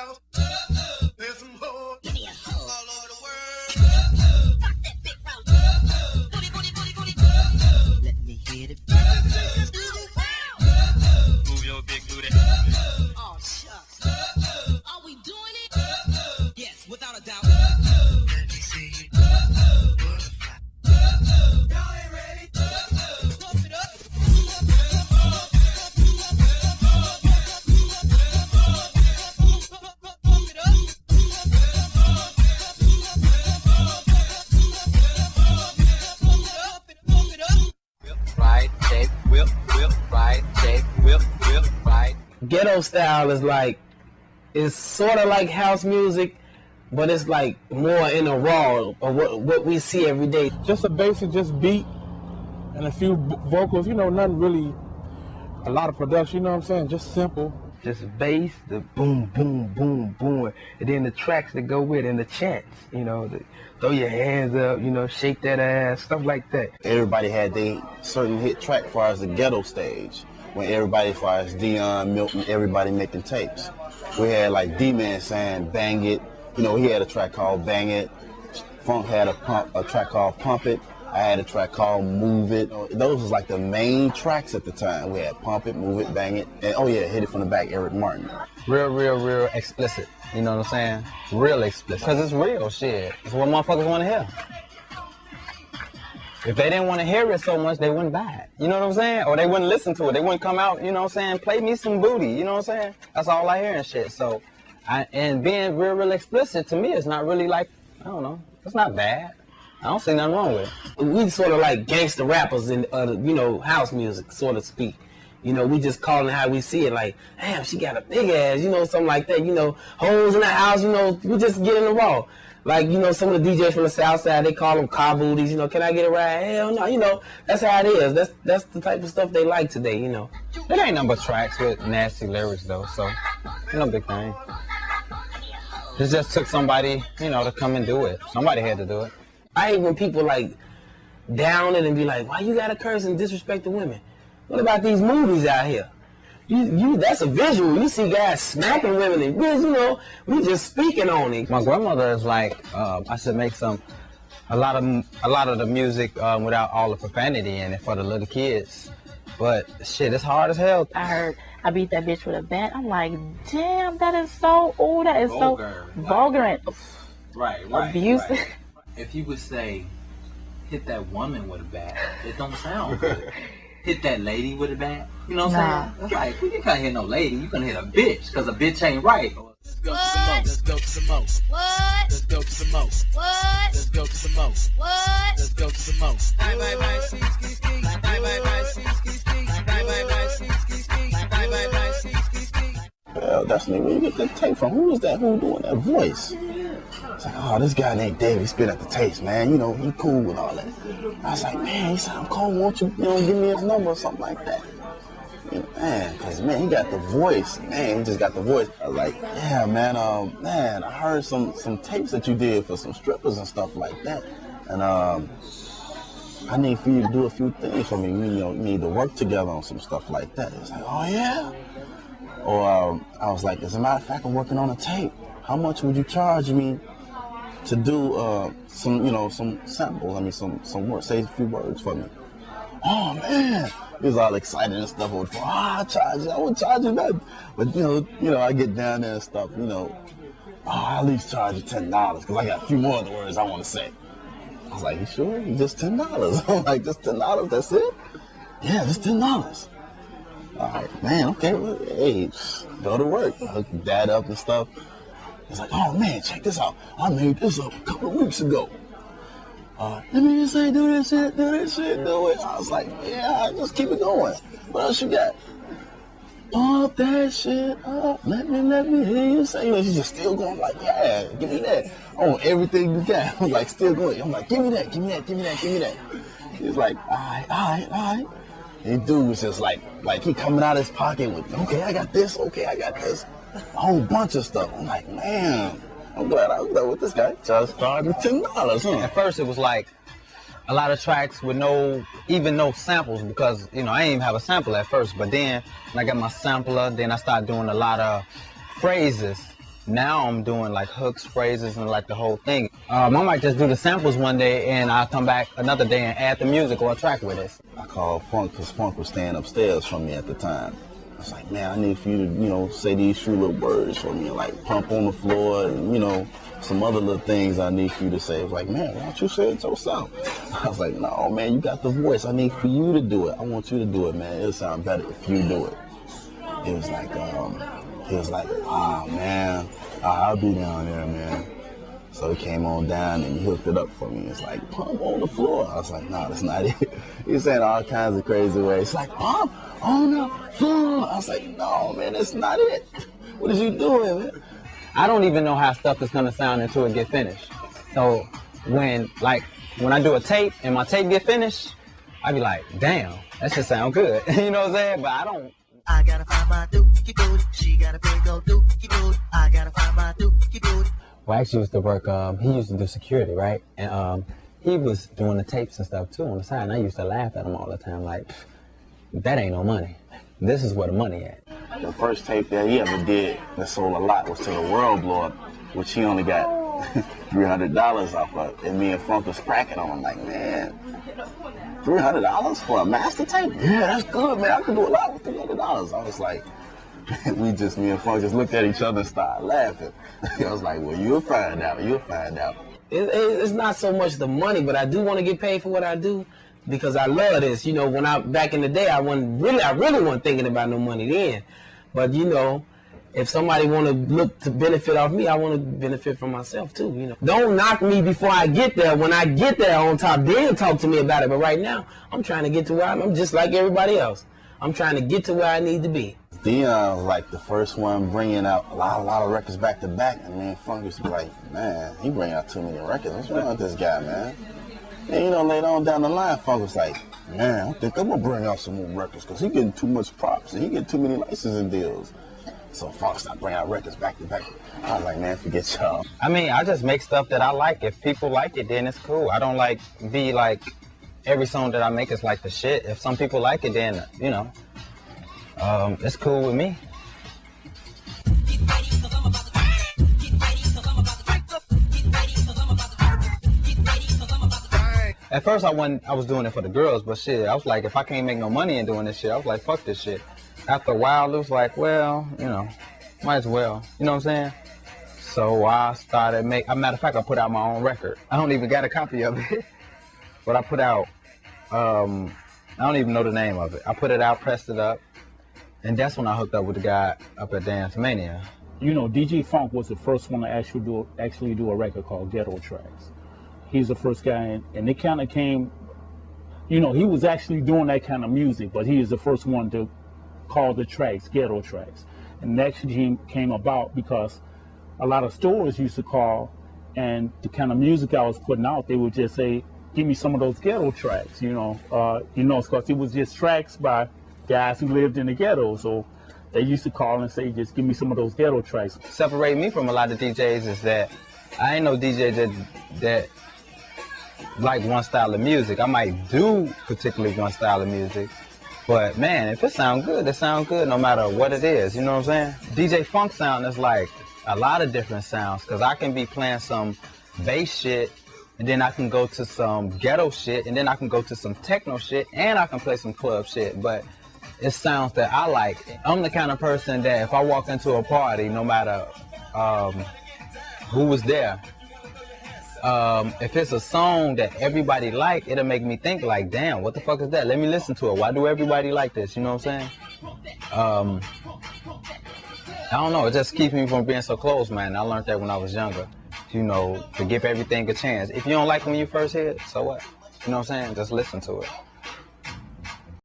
house. There's some hoes. Give me a hoe. All over the world. Fuck that big round. Booty, booty, booty, booty. Let me hit it. Move your big booty. Oh, shucks. Are we doing it? Yes, without a doubt. Let me see you. Y'all ain't ready. Pump it up. Ghetto style is like, it's sort of like house music, but it's like more in a raw of what we see every day. Just a basic, just beat and a few vocals, you know, nothing really, a lot of production, you know what I'm saying? Just simple. Just bass, the boom, boom, boom, boom, and then the tracks that go with it and the chants, you know, throw your hands up, you know, shake that ass, stuff like that. Everybody had their certain hit track as far as the ghetto stage, when everybody, as far as Dion, Milton, everybody making tapes. We had like D-Man saying Bang It, you know, he had a track called Bang It. Funk had a track called Pump It. I had a track called Move It. Those was like the main tracks at the time. We had Pump It, Move It, Bang It, and oh yeah, Hit It From the Back, Eric Martin. Real explicit, you know what I'm saying? Real explicit, because it's real shit. It's what motherfuckers want to hear. If they didn't want to hear it so much, they wouldn't buy it. You know what I'm saying? Or they wouldn't listen to it. They wouldn't come out, you know what I'm saying? Play me some booty, you know what I'm saying? That's all I hear and shit. So, and being real explicit to me is not really like, I don't know, it's not bad. I don't see nothing wrong with it. We sort of like gangster rappers in, you know, house music, so to speak. You know, we just calling it how we see it, like, damn, she got a big ass, you know, something like that. You know, hoes in the house, you know, we just get in the raw. Like, you know, some of the DJs from the South Side, they call them car booties, you know, can I get a ride? Hell no, you know, that's how it is. That's the type of stuff they like today, you know. It ain't nothing but tracks with nasty lyrics, though, so no big thing. It just took somebody, you know, to come and do it. Somebody had to do it. I hate when people, like, down it and be like, why you gotta curse and disrespect the women? What about these movies out here? That's a visual. You see guys smacking women and, you know, we just speaking on it. My grandmother is like, I should make a lot of the music without all the profanity in it for the little kids. But shit, it's hard as hell. I heard I beat that bitch with a bat. I'm like, damn, that is so, oh, that is vulgar. So vulgar and Right. abusive. Right. If you would say, hit that woman with a bat, it don't sound good. Hit that lady with a bat, you know what I'm saying? It's like, you can't hit no lady, you can hit a bitch, because a bitch ain't right. Let's go to some more. Let's go to some more. What? Let's go to some more. What? Let's go to some more. What? Let's go to some more. Bye bye bye, ski ski ski. Bye bye bye, ski ski ski. Bye bye bye, ski ski ski. Bye bye bye, ski ski ski. Well, that's where you get the tape from. Who is that? Who doing that voice? It's like, oh, this guy named Dave, he spit at the tapes, man. You know, he cool with all that. I was like, man, he sound cold. Won't you give me his number or something like that? You know, man, because, man, he got the voice. Man, he just got the voice. I was like, yeah, man, man, I heard some tapes that you did for some strippers and stuff like that. And I need for you to do a few things for me. You need to work together on some stuff like that. It's like, oh, yeah? Or I was like, as a matter of fact, I'm working on a tape. How much would you charge me to do some samples? I mean, some words, say a few words for me. Oh man, he was all excited and stuff. I would charge you that. But you know, I get down there and stuff. You know, I'll at least charge you $10 because I got a few more of the words I want to say. I was like, you sure? Just $10? I'm like, just $10? That's it? Yeah, just $10. All right, man. Okay, well, hey, go to work. Hook that up and stuff. It's like, oh man, check this out. I made this up a couple of weeks ago. Let me just say, do this shit, do it. I was like, yeah, just keep it going. What else you got? Pump that shit up. Let me hear you say. You know, she's just still going like, yeah, give me that. I want everything you got. I'm like, still going. I'm like, give me that. He's like, all right. And dude was just like he coming out of his pocket with, okay, I got this. A whole bunch of stuff. I'm like, man, I'm glad I was there with this guy. Just started $10, huh? At first it was like a lot of tracks with no samples because, you know, I didn't even have a sample at first. But then when I got my sampler, then I started doing a lot of phrases now I'm doing like hooks, phrases, and like the whole thing. I might just do the samples one day and I'll come back another day and add the music or a track with it. I called Funk because Funk was staying upstairs from me at the time. I was like, man, I need for you to, you know, say these few little words for me, like pump on the floor and, you know, some other little things I need for you to say. I was like, man, why don't you say it yourself? I was like, no, man, you got the voice. I need for you to do it. I want you to do it, man. It'll sound better if you do it. It was like, oh, man, I'll be down there, man. So he came on down and he hooked it up for me. It's like, pump on the floor. I was like, no, that's not it. He was saying all kinds of crazy ways. It's like, pump on the floor. I was like, no, man, that's not it. What is you doing, man? I don't even know how stuff is gonna sound until it get finished. So when I do a tape and my tape get finished, I be like, damn, that should sound good. You know what I'm saying? But I don't. I gotta find my dookie booty. She got a big old dookie booty. I gotta find my dookie booty. Well, actually used to work, he used to do security, right? And he was doing the tapes and stuff too on the side. And I used to laugh at him all the time, like, that ain't no money. This is where the money at. The first tape that he ever did that sold a lot was To the World Blow Up, which he only got $300 off of. And me and Funk was cracking on him like, man, $300 for a master tape? Yeah, that's good, man. I could do a lot with $300. I was like, me and Funk just looked at each other and started laughing. I was like, well, you'll find out. It's not so much the money, but I do want to get paid for what I do because I love this. You know, back in the day, I really wasn't thinking about no money then. But you know, if somebody want to look to benefit off me, I want to benefit from myself too. You know, don't knock me before I get there. When I get there on top, then talk to me about it. But right now, I'm trying to get to where I'm just like everybody else. I'm trying to get to where I need to be. Dion was like the first one bringing out a lot of records back to back, and me and Funk used to be like, man, he bringing out too many records. What's wrong with this guy, man? And you know, later on down the line, Funk was like, man, I think I'm gonna bring out some more records because he getting too much props and he getting too many licensing deals. So Funk started bringing out records back to back. I was like, man, forget y'all. I mean, I just make stuff that I like. If people like it, then it's cool. I don't be like every song that I make is like the shit. If some people like it, then you know. It's cool with me. At first I was doing it for the girls, but shit, I was like, if I can't make no money in doing this shit, I was like, fuck this shit. After a while, it was like, well, you know, might as well. You know what I'm saying? So I started matter of fact, I put out my own record. I don't even got a copy of it, but I put out, I don't even know the name of it. I put it out, pressed it up. And that's when I hooked up with the guy up at Dance Mania. You know, DJ Funk was the first one to actually do a record called Ghetto Tracks. He's the first guy, and it kind of came, you know, he was actually doing that kind of music, but he is the first one to call the tracks Ghetto Tracks. And that actually came about because a lot of stores used to call, and the kind of music I was putting out, they would just say, give me some of those ghetto tracks, you know, because it was just tracks by guys who lived in the ghetto, so they used to call and say, just give me some of those ghetto tracks. Separate me from a lot of DJs is that I ain't no DJ that like one style of music. I might do particularly one style of music, but man, if it sounds good, it sounds good no matter what it is, you know what I'm saying? DJ Funk sound is like a lot of different sounds, because I can be playing some bass shit, and then I can go to some ghetto shit, and then I can go to some techno shit, and I can play some club shit, but it's sounds that I like. I'm the kind of person that if I walk into a party, no matter who was there, if it's a song that everybody like, it'll make me think like, damn, what the fuck is that? Let me listen to it. Why do everybody like this? You know what I'm saying? I don't know. It just keeps me from being so close, man. I learned that when I was younger. You know, to give everything a chance. If you don't like it when you first hear it, so what? You know what I'm saying? Just listen to it.